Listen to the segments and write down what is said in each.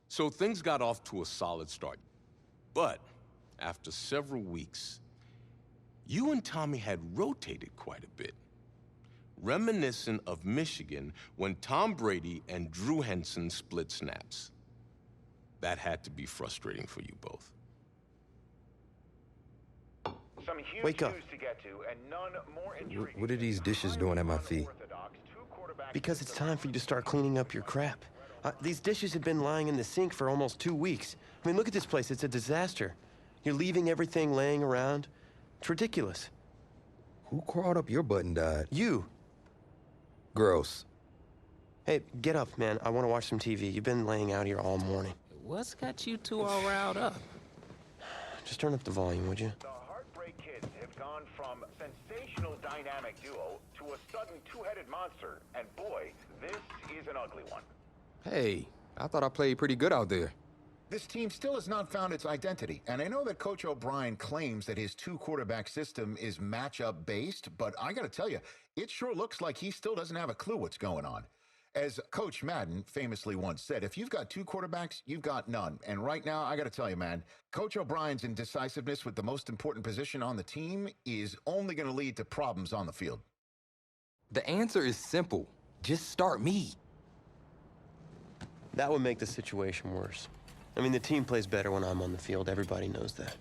So things got off to a solid start. But after several weeks, you and Tommy had rotated quite a bit. Reminiscent of Michigan when Tom Brady and Drew Henson split snaps. That had to be frustrating for you both. Some huge Wake up. news to get to, and none more intriguing. What are these dishes doing at my feet? Because it's time for you to start cleaning up your crap. These dishes have been lying in the sink for almost 2 weeks. I mean, look at this place. It's a disaster. You're leaving everything laying around. It's ridiculous. Who crawled up your butt and died? You. Gross. Hey, get up, man. I want to watch some TV. You've been laying out here all morning. What's got you two all riled up? Just turn up the volume, would you? The Heartbreak Kids have gone from sensational dynamic duo to a sudden two-headed monster. And boy, this is an ugly one. Hey, I thought I played pretty good out there. This team still has not found its identity, and I know that Coach O'Brien claims that his two-quarterback system is matchup-based, but I gotta tell you, it sure looks like he still doesn't have a clue what's going on. As Coach Madden famously once said, if you've got two quarterbacks, you've got none. And right now, I gotta tell you, man, Coach O'Brien's indecisiveness with the most important position on the team is only gonna lead to problems on the field. The answer is simple. Just start me. That would make the situation worse. I mean, the team plays better when I'm on the field. Everybody knows that.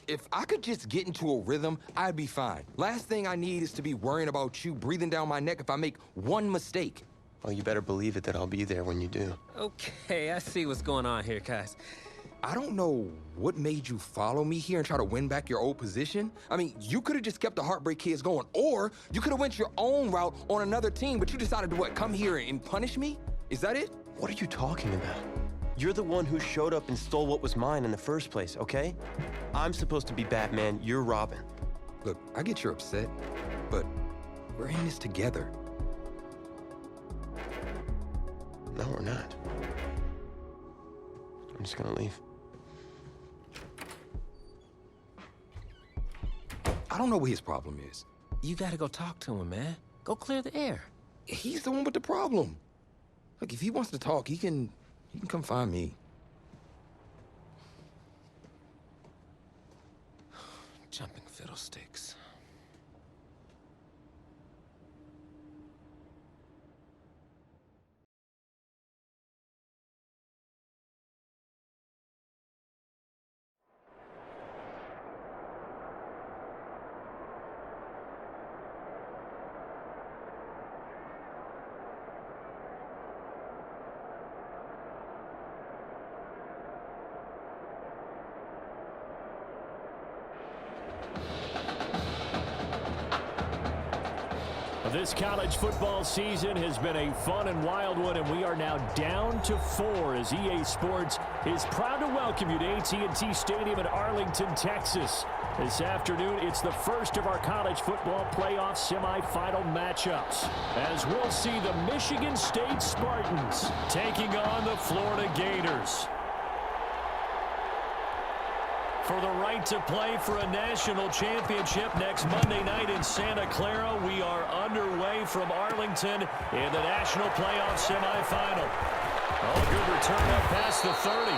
If I could just get into a rhythm, I'd be fine. Last thing I need is to be worrying about you breathing down my neck if I make one mistake. Well, you better believe it that I'll be there when you do. Okay, I see what's going on here, guys. I don't know what made you follow me here and try to win back your old position. I mean, you could have just kept the Heartbreak Kids going, or you could have went your own route on another team, but you decided to what, come here and punish me? Is that it? What are you talking about? You're the one who showed up and stole what was mine in the first place, okay? I'm supposed to be Batman, you're Robin. Look, I get you're upset, but we're in this together. No, we're not. I'm just gonna leave. I don't know what his problem is. You gotta go talk to him, man. Go clear the air. He's the one with the problem. Look, if he wants to talk, he can come find me. Jumping fiddlesticks. This college football season has been a fun and wild one, and we are now down to 4 as EA Sports is proud to welcome you to AT&T Stadium in Arlington, Texas. This afternoon, it's the first of our college football playoff semifinal matchups, as we'll see the Michigan State Spartans taking on the Florida Gators. For the right to play for a national championship next Monday night in Santa Clara, we are underway from Arlington in the national playoff semifinal. Oh, good return up past the 30.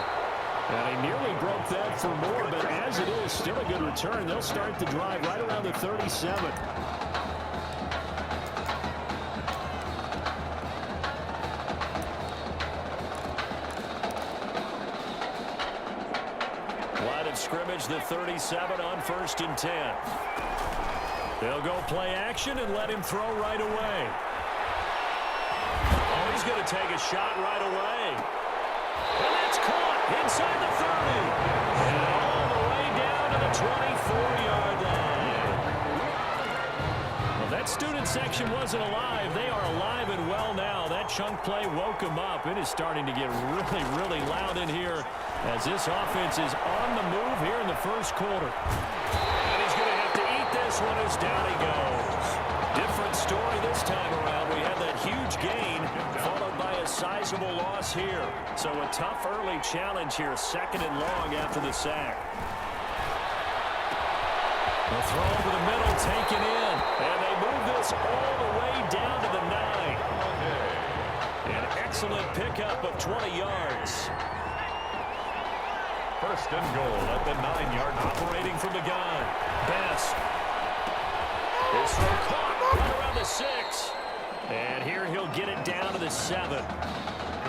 And he nearly broke that for more, but as it is, still a good return. They'll start the drive right around the 37. Scrimmage the 37 on 1st and 10. They'll go play action and let him throw right away. Oh, he's going to take a shot right away. And that's caught inside the 30. And all the way down to the 24-yard line. Well, that student section wasn't alive. They are alive and well now. That chunk play woke them up. It is starting to get really, really loud in here as this offense is on the move here in the first quarter. And he's going to have to eat this one as down he goes. Different story this time around. We had that huge gain followed by a sizable loss here. So a tough early challenge here, 2nd and long after the sack. The throw over the middle, taken in. And they move this all the way down to the 9. An excellent pickup of 20 yards. First and goal at the 9-yard line. Operating from the gun. Best. His throw caught right around the 6. And here he'll get it down to the 7.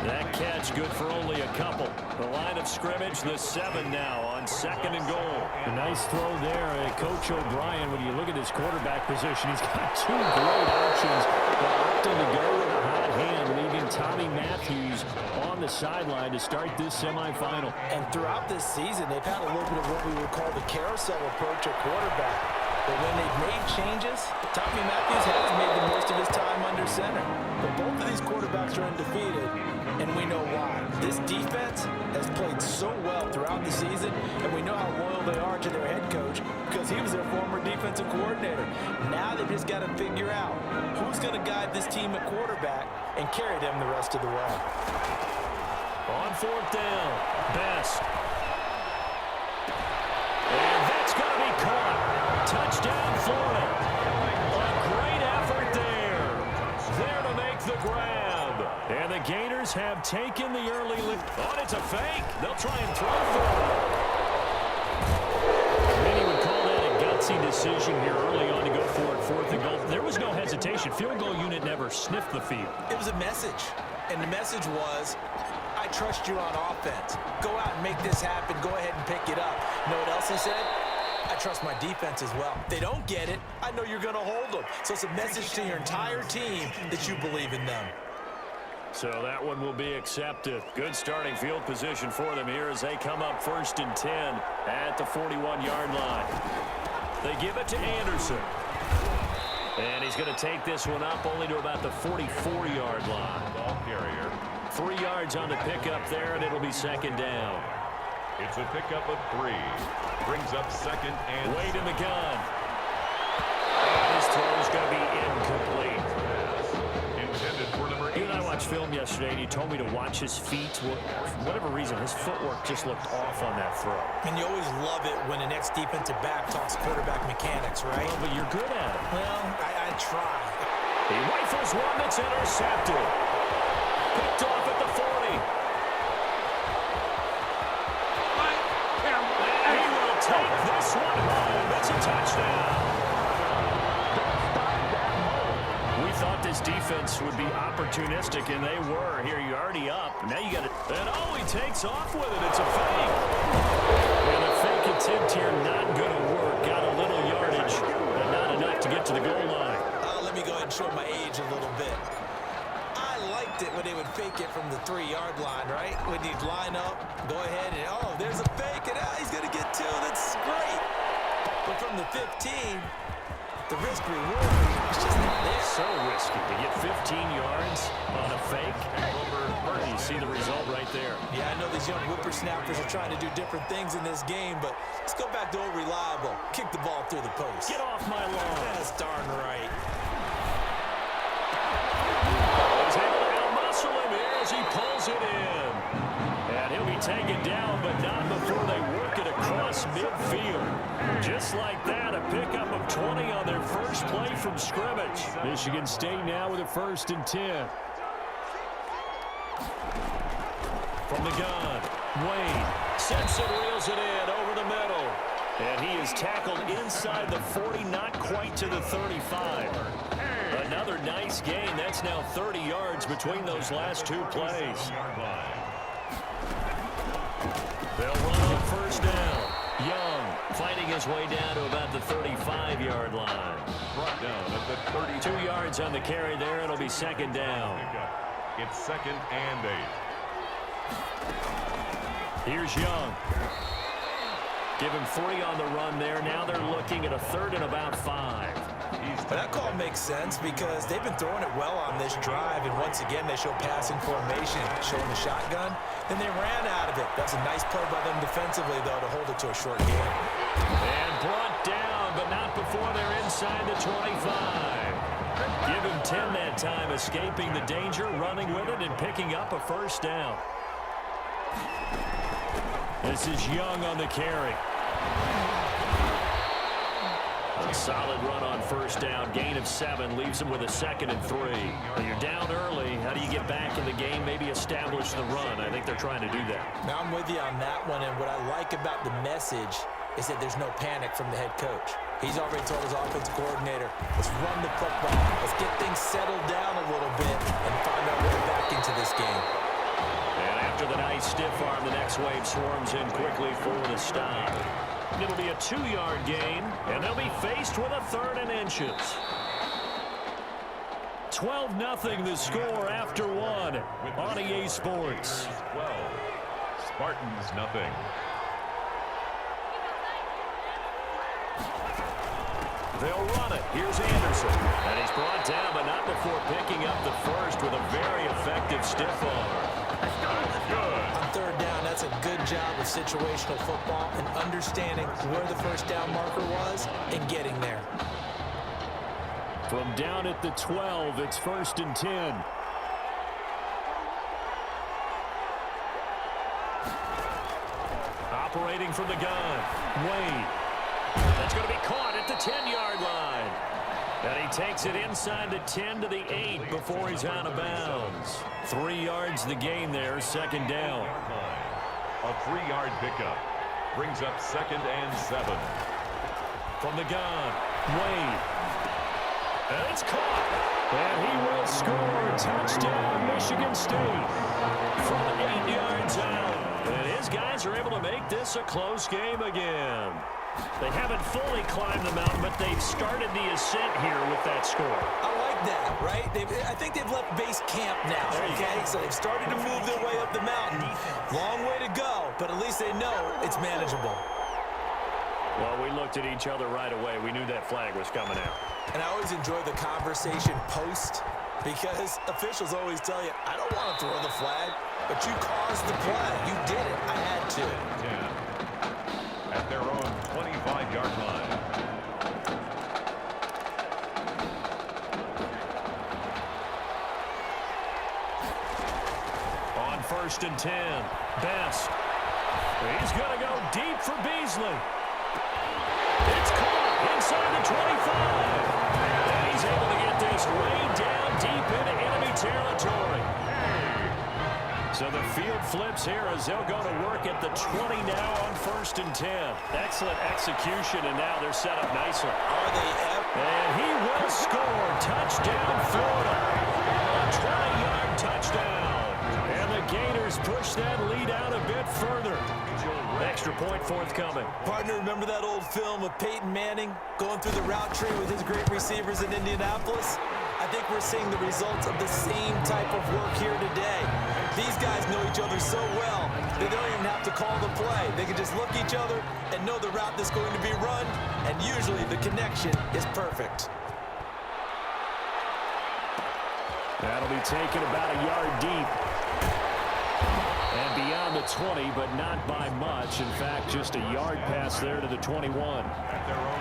That catch good for only a couple. The line of scrimmage, the 7 now on 2nd and goal. A nice throw there. Coach O'Brien, when you look at his quarterback position, he's got 2 great options. But opting to go with a hot hand, leaving Tommy Matthews on the sideline to start this semifinal. And throughout this season, they've had a little bit of what we would call the carousel approach at quarterback. But when they've made changes, Tommy Matthews has made the most of his time under center. But both of these quarterbacks are undefeated, and we know why. This defense has played so well throughout the season, and we know how loyal they are to their head coach because he was their former defensive coordinator. Now they've just got to figure out who's going to guide this team at quarterback and carry them the rest of the way. On 4th down, Best. And that's going to be caught. Touchdown, Florida. A great effort there. There to make the grab. And the Gators have taken the early lead. Oh, it's a fake. They'll try and throw for it. Many would call that a gutsy decision here early on to go for it, 4th and goal. There was no hesitation. Field goal unit never sniffed the field. It was a message, and the message was, I trust you on offense. Go out and make this happen. Go ahead and pick it up. You know what else he said? I trust my defense as well. If they don't get it, I know you're going to hold them. So it's a message to your entire team that you believe in them. So that one will be accepted. Good starting field position for them here as they come up 1st and 10 at the 41-yard line. They give it to Anderson. And he's going to take this one up only to about the 44-yard line. Ball carrier. 3 yards on the pickup there, and it'll be 2nd down. It's a pickup of 3. Brings up 2nd and... Wade in the gun. And his throw's going to be incomplete. Intended for number 8. You and I watched film yesterday, and you told me to watch his feet. For whatever reason, his footwork just looked off on that throw. And you always love it when an ex-defensive back talks quarterback mechanics, right? Well, but you're good at it. Well, I try. He rifles one that's intercepted. Picked off at the 40. And he will take this one home. It's a touchdown. We thought this defense would be opportunistic, and they were. Here, you're already up. Now you got it. And he takes off with it. It's a fake. And a fake attempt here not going to work. Got a little yardage, but not enough to get to the goal line. Let me go ahead and show my age a little bit. I liked it when they would fake it from the 3-yard line, right? When you'd line up, go ahead and, there's a fake, and he's going to get 2. That's great. But from the 15, the risk reward is just not there. So risky to get 15 yards on a fake. You see the result right there. Yeah, I know these young whippersnappers are trying to do different things in this game, but let's go back to old reliable. Kick the ball through the post. Get off my lawn. That's darn right. He's able to outmuscle him here as he pulls it in. And he'll be taken down, but not before they work it across midfield. Just like that, a pickup of 20 on their first play from scrimmage. Michigan State now with a 1st and 10. From the gun, Wade sets it, reels it in over the middle. And he is tackled inside the 40, not quite to the 35. Another nice gain. That's now 30 yards between those last 2 plays. They'll run on 1st down. Young fighting his way down to about the 35-yard line. Brought down at the 30. 2 yards on the carry there. It'll be 2nd down. It's 2nd and 8. Here's Young. Give him 3 on the run there. Now they're looking at a 3rd and about 5. That call makes sense because they've been throwing it well on this drive, and once again they show passing formation, showing the shotgun. Then they ran out of it. That's a nice play by them defensively, though, to hold it to a short game. And brought down, but not before they're inside the 25. Give him 10 that time, escaping the danger, running with it, and picking up a 1st down. This is Young on the carry. A solid run on first down. Gain of 7 leaves them with a 2nd and 3. When you're down early, how do you get back in the game, maybe establish the run? I think they're trying to do that. Now I'm with you on that one, and what I like about the message is that there's no panic from the head coach. He's already told his offensive coordinator, let's run the football. Let's get things settled down a little bit and find our way back into this game. And after the nice stiff arm, the next wave swarms in quickly for the stop. It'll be a 2-yard gain, and they'll be faced with a 3rd and inches. 12-0 the score after 1 on EA Sports. 12. Spartans nothing. They'll run it. Here's Anderson. And he's brought down, but not before picking up the first with a very effective stiff arm. Good. On 3rd down, that's a good job of situational football and understanding where the first down marker was and getting there. From down at the 12, it's 1st and 10. Operating from the gun, Wade. That's going to be caught at the 10-yard line. And he takes it inside the 10 to the 8 before he's out of bounds. 3 yards the gain there, 2nd down. A 3-yard pickup brings up 2nd and 7. From the gun, Wade. And it's caught. And he will score. Touchdown, Michigan State. From 8 yards out. And his guys are able to make this a close game again. They haven't fully climbed the mountain, but they've started the ascent here with that score. I like that, right? I think they've left base camp now, okay? So they've started to move their way up the mountain. Long way to go, but at least they know it's manageable. Well, we looked at each other right away. We knew that flag was coming out. And I always enjoy the conversation post because officials always tell you, I don't want to throw the flag, but you caused the play. You did it. I had to. 10. At their own 25-yard line. On 1st and 10, Best. He's going to go deep for Beasley. It's caught inside the 25. And he's able to get this way down deep into enemy territory. So the field flips here as they'll go to work at the 20 now on 1st and 10. Excellent execution, and now they're set up nicely. Are they ever? And he will score. Touchdown, Florida. A 20-yard touchdown. And the Gators push that lead out a bit further. Extra point forthcoming. Partner, remember that old film of Peyton Manning going through the route tree with his great receivers in Indianapolis? I think we're seeing the results of the same type of work here today. These guys know each other so well, they don't even have to call the play. They can just look each other and know the route that's going to be run, and usually the connection is perfect. That'll be taken about a yard deep. And beyond the 20, but not by much. In fact, just a yard pass there to the 21.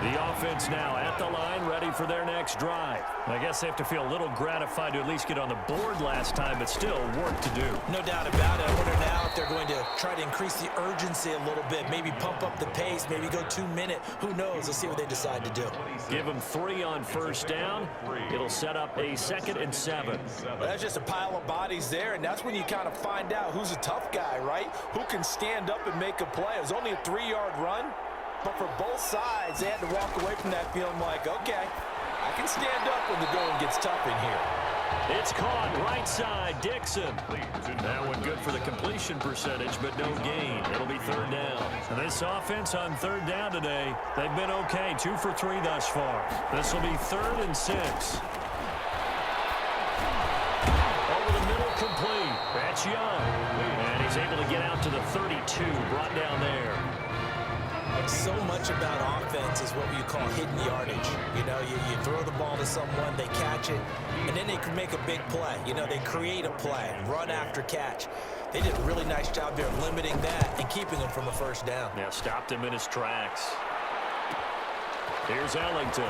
The offense now at the line, ready for their next drive. I guess they have to feel a little gratified to at least get on the board last time, but still work to do. No doubt about it. I wonder now if they're going to try to increase the urgency a little bit, maybe pump up the pace, maybe go 2-minute. Who knows? Let's see what they decide to do. Give them 3 on 1st down. It'll set up a 2nd and 7. Well, that's just a pile of bodies there, and that's when you kind of find out who's a tough guy, right? Who can stand up and make a play. It was only a 3-yard run, but for both sides, they had to walk away from that feeling like, okay, I can stand up when the going gets tough in here. It's caught right side, Dixon. That one good for the completion percentage, but no gain. It'll be 3rd down. And this offense on 3rd down today, they've been okay, 2 for 3 thus far. This will be 3rd and 6. Over the middle, complete. That's Young. And he's able to get out to the 32, brought down there. So much about offense is what you call hidden yardage. You know, you throw the ball to someone, they catch it, and then they can make a big play. You know, they create a play, run after catch. They did a really nice job there limiting that and keeping him from a 1st down. Yeah, stopped him in his tracks. Here's Arlington.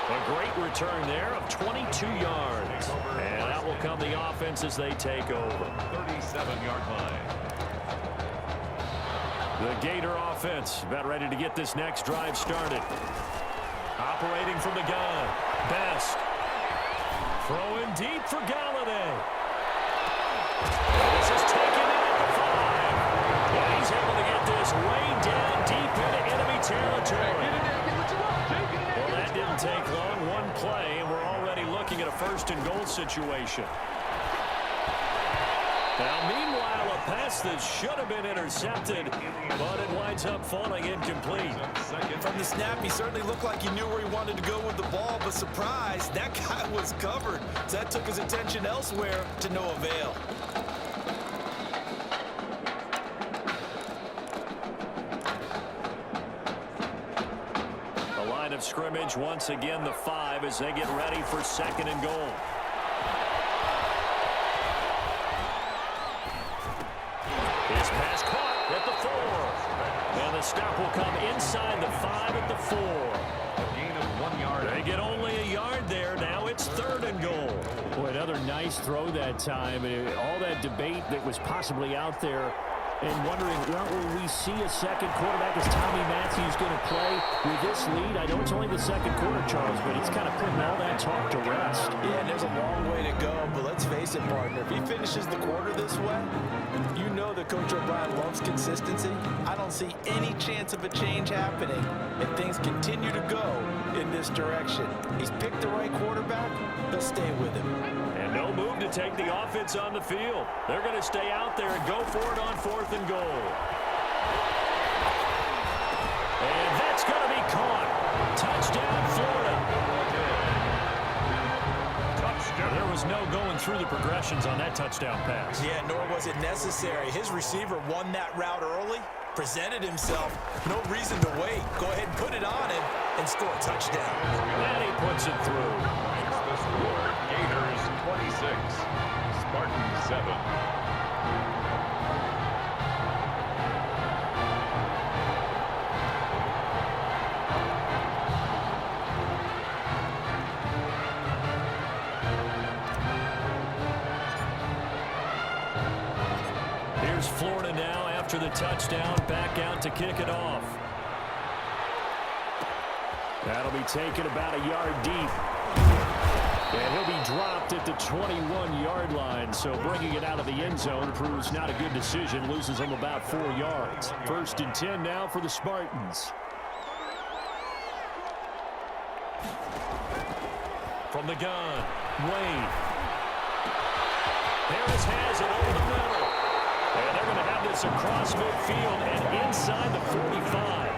A great return there of 22 yards. And that will come the offense as they take over. 37-yard line. The Gator offense about ready to get this next drive started. Operating from the gun. Best. Throwing deep for Galladay. This is taken in at the 5. And he's able to get this way down deep into enemy territory. Well, that didn't take long. One play, and we're already looking at a 1st and goal situation. Now, meanwhile, a pass that should have been intercepted, but it winds up falling incomplete. From the snap, he certainly looked like he knew where he wanted to go with the ball, but surprise, that guy was covered. So that took his attention elsewhere to no avail. The line of scrimmage, once again, the 5 as they get ready for 2nd and goal. His pass caught at the 4. And the stop will come inside the 5 at the 4. A gain of 1 yard. They get only a yard there. Now it's 3rd and goal. Boy, another nice throw that time. And all that debate that was possibly out there and wondering, well, will we see a second quarterback? Is Tommy Matthews going to play with this lead? I know it's only the 2nd quarter, Charles, but he's kind of putting all that talk to rest. Yeah, and there's a long way to go, but let's face it, partner. If he finishes the quarter this way, you know that Coach O'Brien loves consistency. I don't see any chance of a change happening if things continue to go in this direction. He's picked the right quarterback. He'll stay with him. And no move to take the offense on the field. They're going to stay out there and go for it on 4th and goal. And that's going to be caught. Touchdown, Florida. Touchdown. There was no going through the progressions on that touchdown pass. Yeah, nor was it necessary. His receiver won that route early, presented himself. No reason to wait. Go ahead and put it on him and score a touchdown. And he puts it through. The score, Gators 26, Spartans 7. Here's Florida now after the touchdown, back out to kick it off. That'll be taken about a yard deep. And he'll be dropped at the 21-yard line, so bringing it out of the end zone proves not a good decision, loses him about 4 yards. 1st and 10 now for the Spartans. From the gun, Wade. Harris has it over the middle. And they're going to have this across midfield and inside the 45.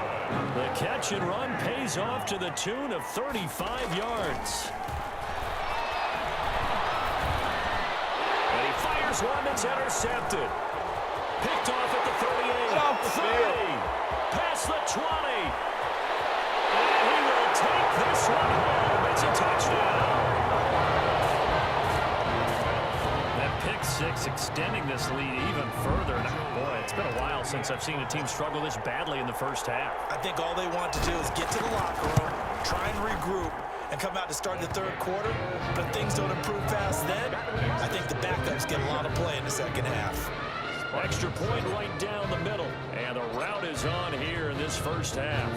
The catch and run pays off to the tune of 35 yards. And he fires one that's intercepted. Picked off at the 38. 30. Past the 20. And he will take this one home. It's a touchdown. Pick 6 extending this lead even further. Now, boy, it's been a while since I've seen a team struggle this badly in the first half. I think all they want to do is get to the locker room, try and regroup, and come out to start the 3rd quarter. But if things don't improve past then, I think the backups get a lot of play in the 2nd half. Extra point right down the middle. And the route is on here in this first half.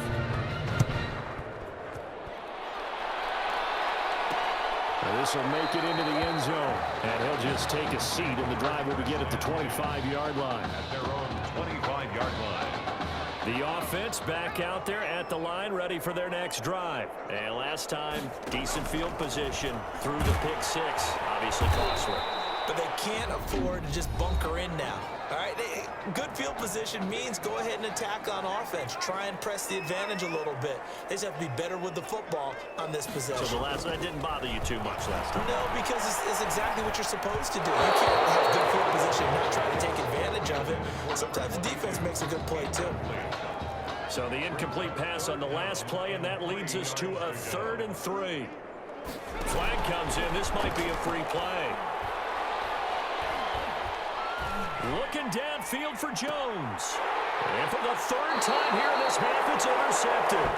This will make it into the end zone. And he'll just take a seat, and the drive will begin at the 25-yard line. At their own 25-yard line. The offense back out there at the line, ready for their next drive. And last time, decent field position through the pick 6. Obviously costly. But they can't afford to just bunker in now. All right, good field position means go ahead and attack on offense. Try and press the advantage a little bit. They just have to be better with the football on this possession. So that didn't bother you too much last time? No, because it's exactly what you're supposed to do. You can't have good field position and not try to take advantage of it. Sometimes the defense makes a good play, too. So the incomplete pass on the last play, and that leads us to a 3rd and 3. Flag comes in. This might be a free play. Looking downfield for Jones. And for the 3rd time here in this half, it's intercepted.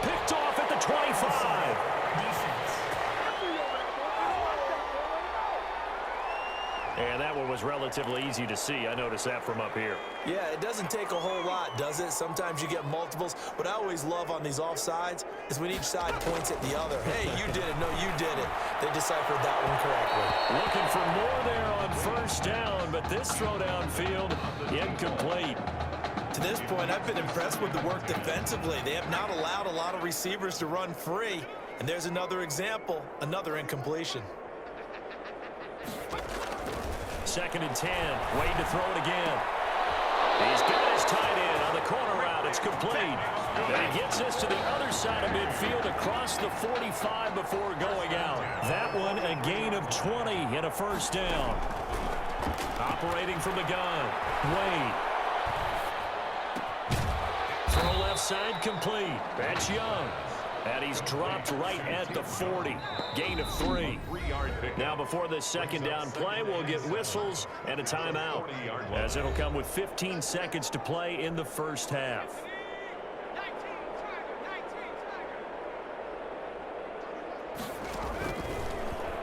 Picked off at the 25. And that one was relatively easy to see. I noticed that from up here. Yeah, it doesn't take a whole lot, does it? Sometimes you get multiples. What I always love on these offsides is when each side points at the other. Hey, you did it. No, you did it. They deciphered that one correctly. Looking for more there on first down, but this throw downfield incomplete. To this point, I've been impressed with the work defensively. They have not allowed a lot of receivers to run free. And there's another example, another incompletion. 2nd and 10, waiting to throw it again. He's got his tight end on the corner route. It's complete. And he gets us to the other side of midfield across the 45 before going out. That one a gain of 20 and a first down. Operating from the gun, Wade. Throw left side complete. That's Young. And he's dropped right at the 40. Gain of 3. Now before this second down play, we'll get whistles and a timeout, as it'll come with 15 seconds to play in the first half.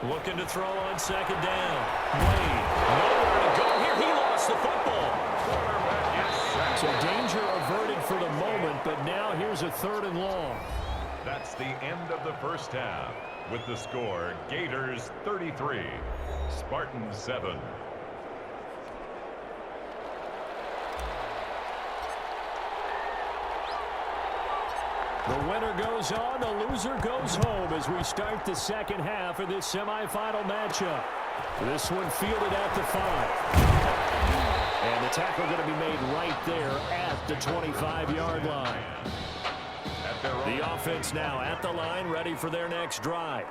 Looking to throw on second down. Wade, nowhere to go here. He lost the football. So danger averted for the moment, but now here's a 3rd and long. That's the end of the first half. With the score, Gators 33, Spartans 7. The winner goes on, the loser goes home as we start the second half of this semifinal matchup. This one fielded at the 5. And the tackle going to be made right there at the 25-yard line. The offense now at the line, ready for their next drive.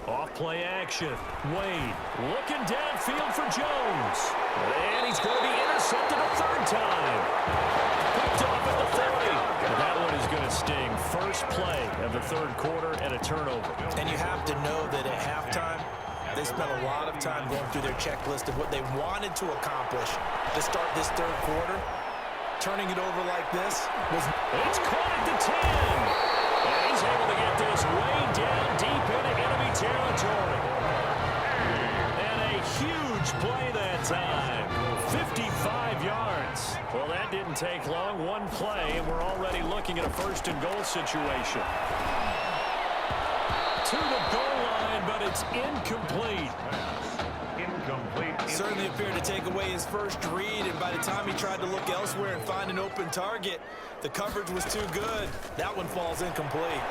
Off play action. Wade looking downfield for Jones. And he's going to be intercepted a 3rd time. Picked off at the 40. That one is going to sting. First play of the 3rd quarter and a turnover. And you have to know that at halftime, they spent a lot of time going through their checklist of what they wanted to accomplish to start this 3rd quarter. Turning it over like this was... It's caught at the 10. And he's able to get this way down deep into enemy territory. And a huge play that time. 55 yards. Well, that didn't take long. One play, and we're already looking at a 1st and goal situation. To the goal line, but it's incomplete. Certainly appeared to take away his first read, and by the time he tried to look elsewhere and find an open target, the coverage was too good. That one falls incomplete.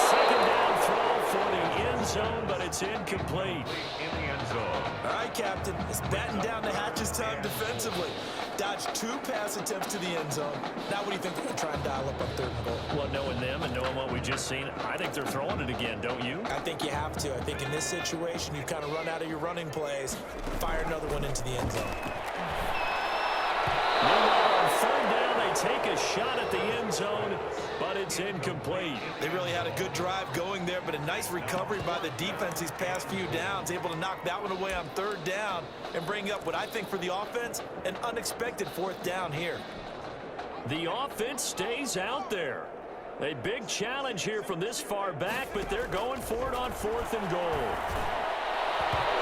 Second down throw for the end zone, but it's incomplete. In the end zone. All right, Captain, it's batten down the hatches time defensively. Dodged 2 pass attempts to the end zone. Now what do you think they're going to try and dial up on 3rd and goal? Well, knowing them and knowing what we just seen, I think they're throwing it again, don't you? I think you have to. I think in this situation, you kind of run out of your running plays, fire another one into the end zone. Meanwhile, on 3rd down, they take a shot at the end zone, but it's incomplete. They really had a good drive going there, but a nice recovery by the defense these past few downs, able to knock that one away on 3rd down and bring up what I think for the offense, an unexpected 4th down here. The offense stays out there. A big challenge here from this far back, but they're going for it on 4th and goal.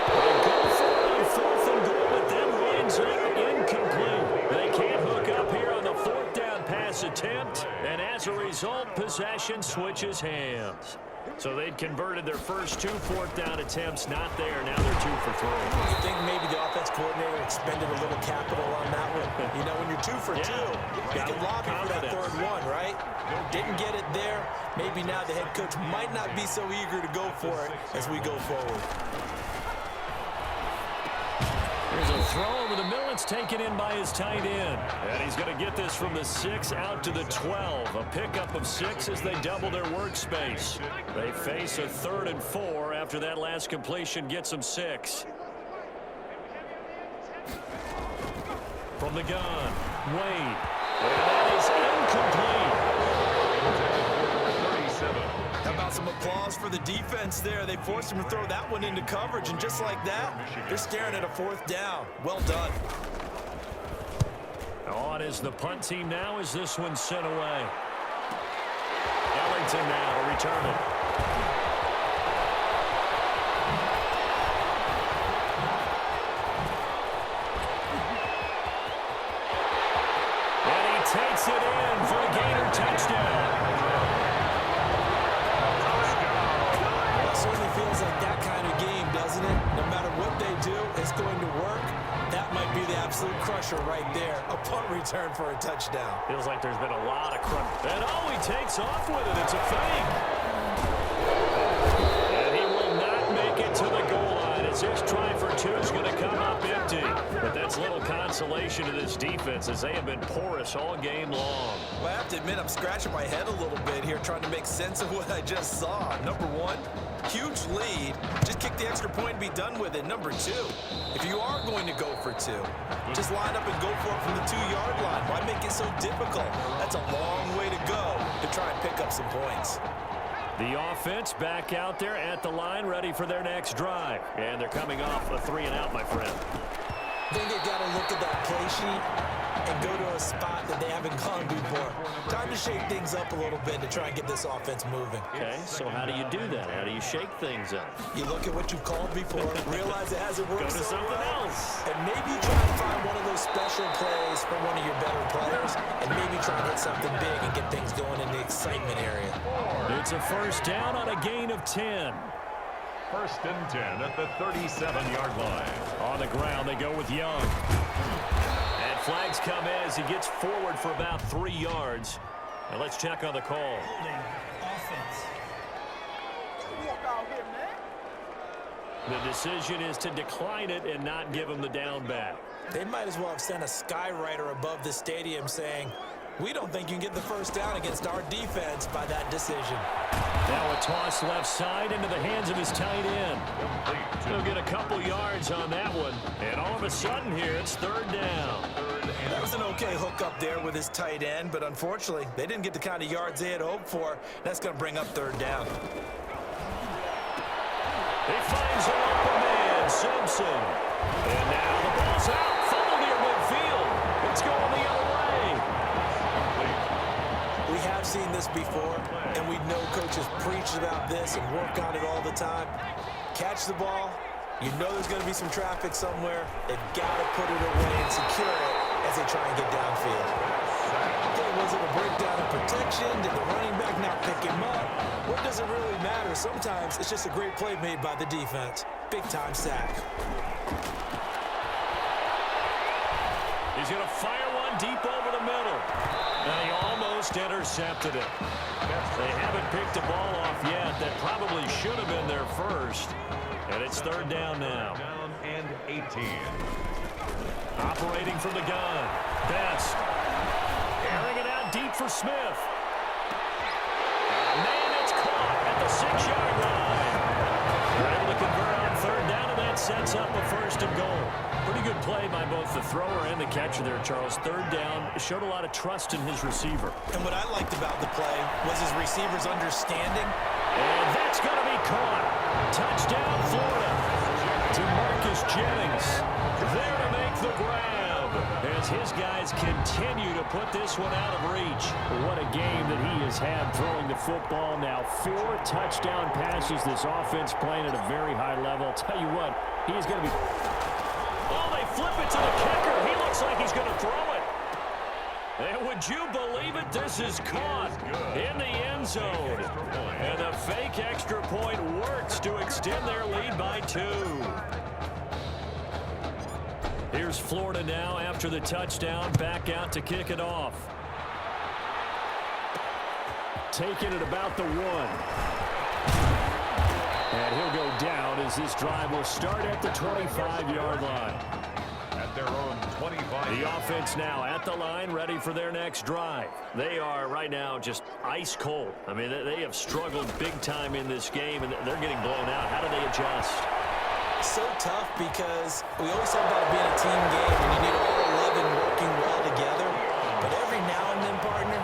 They go for it on 4th and goal, but then winds up incomplete. They can't hook up here on the 4th down pass attempt, and as a result, possession switches hands. So they'd converted their first 2 4th down attempts, not there. Now they're 2 for 3. You think maybe the offense coordinator expended a little capital on that one? You know, when you're 2 for 2, you can lobby for that 3rd one, right? Didn't get it there. Maybe now the head coach might not be so eager to go for it as we go forward. There's a throw over the middle. It's taken in by his tight end. And he's going to get this from the 6 out to the 12. A pickup of 6 as they double their workspace. They face a 3rd and 4 after that last completion gets them 6. From the gun, Wade. And that is incomplete. 37. How about some applause for the defense there? They forced him to throw that one into coverage, and just like that, they're staring at a 4th down. Well done. On is the punt team now as this one's sent away. Arlington now to return it. And he takes it in for a Gator touchdown. Well, it certainly feels like that kind of game, doesn't it? No matter what they do, it's going to work. That might be the absolute crusher right there. A punt return for a touchdown. Feels like there's been a lot of crunch. And he takes off with it. It's a fake. And he will not make it to the goal line as his try for two is going to come up empty. But that's little consolation to this defense as they have been porous all game long. Well, I have to admit, I'm scratching my head a little bit here trying to make sense of what I just saw. Number one, huge lead. Just kick the extra point and be done with it. Number two, if you are going to go for two, just line up and go for it from the 2-yard line. Why make it so difficult? That's a long way to go to try and pick up some points. The offense back out there at the line, ready for their next drive. And they're coming off a 3-and-out, my friend. I think they've got to look at that play sheet and go to a spot that they haven't gone before. Time to shake things up a little bit to try and get this offense moving. Okay, so how do you do that? How do you shake things up? You look at what you called before, realize it hasn't worked Go to so something well, else. and maybe try to find one of those special plays from one of your better players, and maybe try and hit something big and get things going in the excitement area. It's a first down on a gain of 10. First and 10 at the 37-yard line. On the ground, they go with Young. And flags come in as he gets forward for about 3 yards. And let's check on the call. The decision is to decline it and not give him the down back. They might as well have sent a skywriter above the stadium saying, we don't think you can get the first down against our defense by that decision. Now a toss left side into the hands of his tight end. He'll get a couple yards on that one. And all of a sudden here, it's third down. That was an okay hook up there with his tight end, but unfortunately, they didn't get the kind of yards they had hoped for. That's going to bring up third down. He finds an open man, Simpson. And now the ball's out. Fumble near midfield. It's going the other way. We have seen this before, and we know coaches preach about this and work on it all the time. Catch the ball. You know there's going to be some traffic somewhere. They've got to put it away and secure it as they try and get downfield. Okay, was it a breakdown of protection? Did the running back not pick him up? What does it really matter? Sometimes it's just a great play made by the defense. Big-time sack. He's going to fire one deep over the middle. And he almost intercepted it. They haven't picked the ball off yet. That probably should have been their first. And it's third down now. Down and 18. Operating from the gun. Best. Airing it out deep for Smith. Man, it's caught at the 6-yard line. They're able to convert on third down, and that sets up a first and goal. Pretty good play by both the thrower and the catcher there, Charles. Third down showed a lot of trust in his receiver. And what I liked about the play was his receiver's understanding. And that's going to be caught. Touchdown, Florida. To Marcus Jennings. There to make the grab. As his guys continue to put this one out of reach. What a game that he has had throwing the football. Now 4 touchdown passes. This offense playing at a very high level. I'll tell you what, he is going to be... Oh, they flip it to the kicker. He looks like he's going to throw it. And would you believe it? This is caught in the end zone. And the fake extra point works to extend their lead by 2. Here's Florida now after the touchdown, back out to kick it off. Taking it about the 1. And he'll go down as this drive will start at the 25-yard line. At their own 25. The offense now at the line, ready for their next drive. They are right now just ice cold. I mean, they have struggled big time in this game, and they're getting blown out. How do they adjust? So tough because we always talk about it being a team game, and you need all 11 working well together. But every now and then, partner,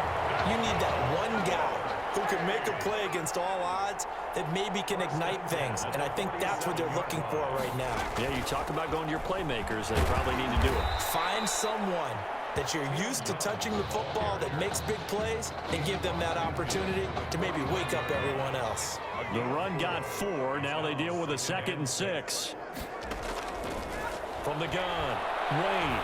you need that one guy who can make a play against all odds that maybe can ignite things. And I think that's what they're looking for right now. Yeah, you talk about going to your playmakers. They probably need to do it. Find someone that you're used to touching the football that makes big plays and give them that opportunity to maybe wake up everyone else. The run got 4. Now they deal with a 2nd and 6. From the gun, Wade.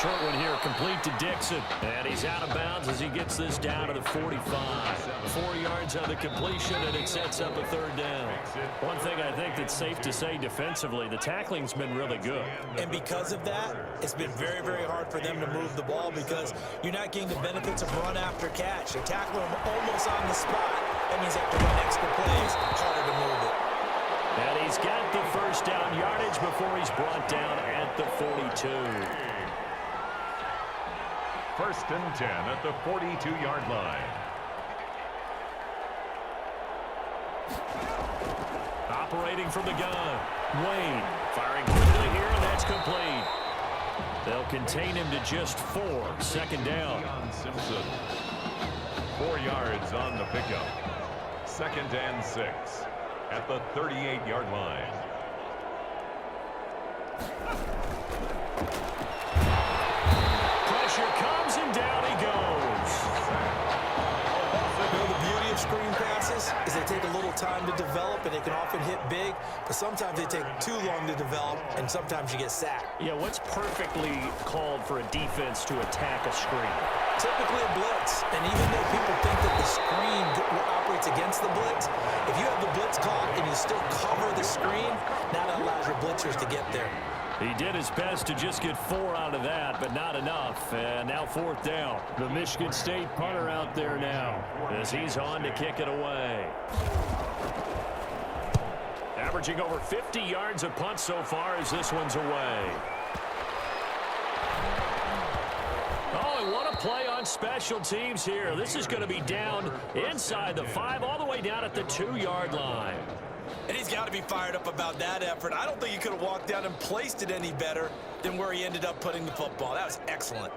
Short one here, complete to Dixon. And he's out of bounds as he gets this down to the 45. 4 yards on the completion, and it sets up a 3rd down. One thing I think that's safe to say defensively, the tackling's been really good. And because of that, it's been very, very hard for them to move the ball because you're not getting the benefits of run after catch. They tackle him almost on the spot. That means they have to run extra plays, harder to move it. And he's got the 1st down yardage before he's brought down at the 42. 1st and 10 at the 42-yard line. Operating from the gun, Wayne firing quickly here, and that's complete. They'll contain him to just 4. 2nd down. Simpson. 4 yards on the pickup. 2nd and 6 at the 38-yard line. Pressure comes, and down he goes. You know, the beauty of screen passes is they take a little time to develop, and they can often hit big, but sometimes they take too long to develop, and sometimes you get sacked. Yeah, what's perfectly called for a defense to attack a screen? Typically a blitz, and even though people think that the screen operates against the blitz, if you have the blitz caught and you still cover the screen, now that allows your blitzers to get there. He did his best to just get 4 out of that, but not enough. And now 4th down. The Michigan State punter out there now as he's on to kick it away. Averaging over 50 yards a punt so far as this one's away. Oh, and what a play on special teams here. This is going to be down inside the 5 all the way down at the 2-yard line. And he's got to be fired up about that effort. I don't think he could have walked down and placed it any better than where he ended up putting the football. That was excellent.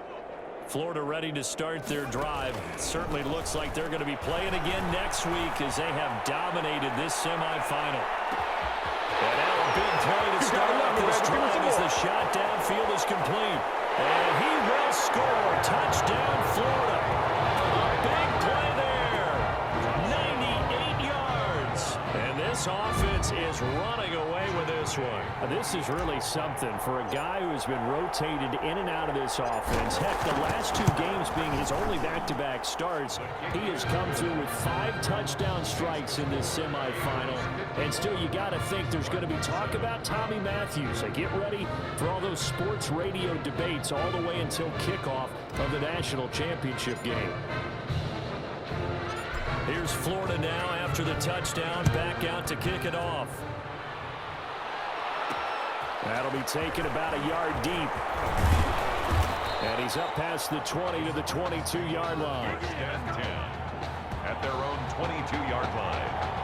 Florida ready to start their drive. It certainly looks like they're going to be playing again next week as they have dominated this semifinal. And now a big play to start off this drive as the shot downfield is complete. And he will score. Touchdown, Florida. A big play there. 98 yards. And this offense is running away with this one. This is really something for a guy who has been rotated in and out of this offense. Heck, the last 2 games being his only back-to-back starts, he has come through with 5 touchdown strikes in this semifinal. And still, you got to think there's going to be talk about Tommy Matthews. So get ready for all those sports radio debates all the way until kickoff of the national championship game. Here's Florida now after the touchdown, back out to kick it off. That'll be taken about a yard deep. And he's up past the 20 to the 22-yard line. 1st and 10 at their own 22-yard line.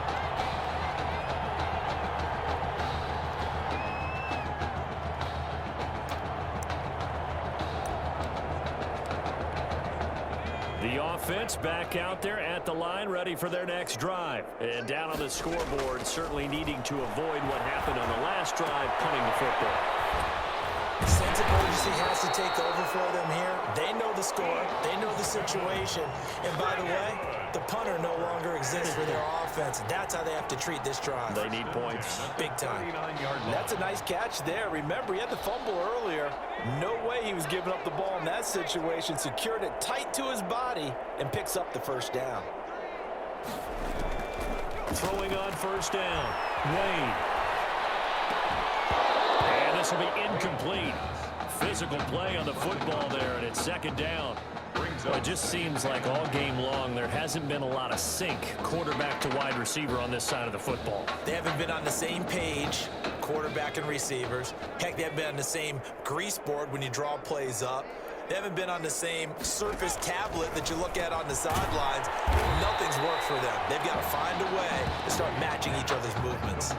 The offense back out there at the line, ready for their next drive. And down on the scoreboard, certainly needing to avoid what happened on the last drive, punting the football. Sense of urgency has to take over for them here. They know the score. They know the situation. And by the way, the punter no longer exists for their offense. That's how they have to treat this drive. They need points. Big time. That's a nice catch there. Remember, he had the fumble earlier. No way he was giving up the ball in that situation. Secured it tight to his body and picks up the 1st down. Throwing on 1st down. Wayne. And this will be incomplete. Physical play on the football there, and it's 2nd down. So it just seems like all game long there hasn't been a lot of sync quarterback to wide receiver on this side of the football. They haven't been on the same page, quarterback and receivers. Heck, they haven't been on the same grease board when you draw plays up. They haven't been on the same Surface tablet that you look at on the sidelines. Nothing's worked for them. They've got to find a way to start matching each other's movements.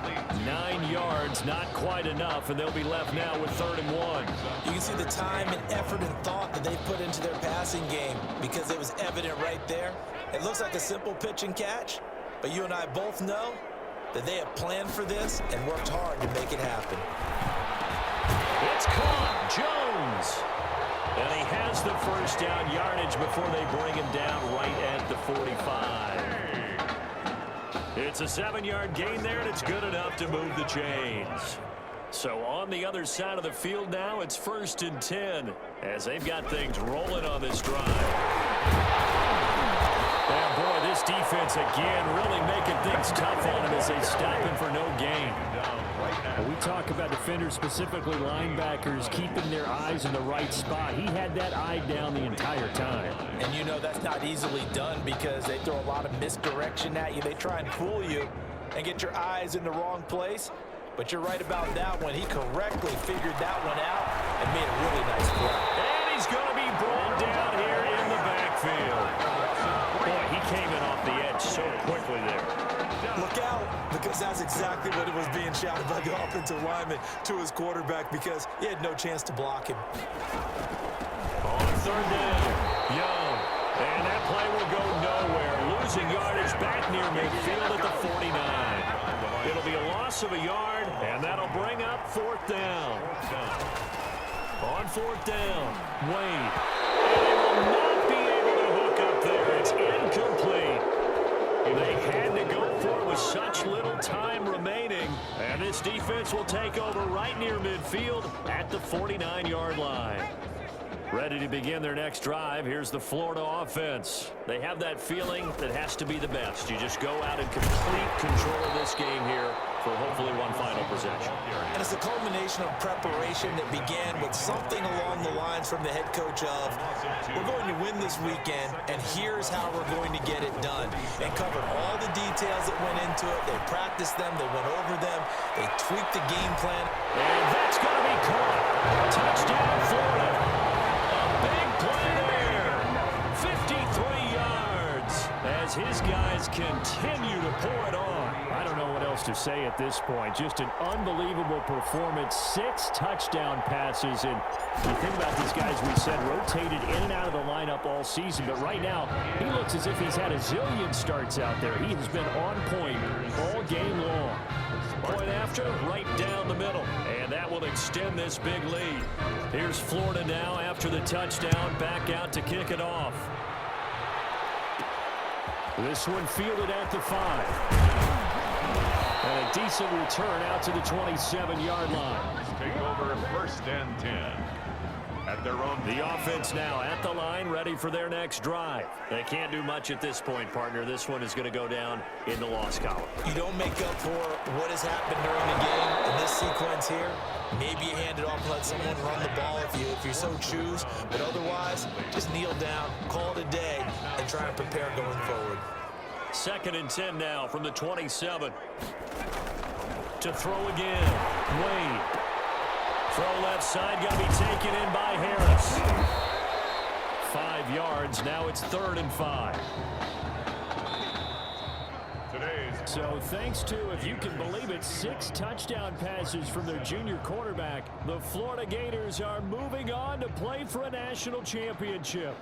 9 yards, not quite enough, and they'll be left now with 3rd and 1. You can see the time and effort and thought that they put into their passing game because it was evident right there. It looks like a simple pitch and catch, but you and I both know that they have planned for this and worked hard to make it happen. that's caught. Jones. And he has the first down yardage before they bring him down right at the 45. It's a 7-yard gain there, and it's good enough to move the chains. So on the other side of the field now, it's 1st and 10 as they've got things rolling on this drive. And boy, this defense again really making things tough on him as they stop him for no gain. We talk about defenders, specifically linebackers, keeping their eyes in the right spot. He had that eye down the entire time. And you know that's not easily done because they throw a lot of misdirection at you. They try and fool you and get your eyes in the wrong place. But you're right about that one. He correctly figured that one out and made a really nice play. And he's going to be brought down here in the backfield. Boy, he came in off the edge so quickly there. Look out, because that's exactly what it was being shouted by the offensive lineman to his quarterback because he had no chance to block him. On 3rd down, Young. And that play will go nowhere. Losing yardage back near midfield at the 49. It'll be a loss of a yard, and that'll bring up 4th down. On 4th down, Wade. And they will not be able to hook up there. It's incomplete. They had to go for it with such little time remaining. And this defense will take over right near midfield at the 49-yard line. Ready to begin their next drive. Here's the Florida offense. They have that feeling that has to be the best. You just go out and complete control of this game here for hopefully one final possession. And it's a culmination of preparation that began with something along the lines from the head coach of, we're going to win this weekend, and here's how we're going to get it done. And covered all the details that went into it. They practiced them. They went over them. They tweaked the game plan. And that's going to be caught. Touchdown, Florida. Big play there. 53 yards as his guys continue to pour it on. I don't know what else to say at this point. Just an unbelievable performance. 6 touchdown passes. And you think about these guys, we said, rotated in and out of the lineup all season. But right now, he looks as if he's had a zillion starts out there. He has been on point all game long. Point after, right down the middle. And that will extend this big lead. Here's Florida now after the touchdown, back out to kick it off. This one fielded at the 5. And a decent return out to the 27-yard line. Take over 1st and 10. At their own. The offense now at the line, ready for their next drive. They can't do much at this point, partner. This one is going to go down in the loss column. You don't make up for what has happened during the game in this sequence here. Maybe you hand it off and let someone run the ball if you so choose. But otherwise, just kneel down, call it a day, and try and prepare going forward. 2nd and 10 now from the 27. To throw again. Wade. Throw left side, going to be taken in by Harris. 5 yards. Now it's 3rd and 5. So thanks to, if you can believe it, 6 touchdown passes from their junior quarterback, the Florida Gators are moving on to play for a national championship.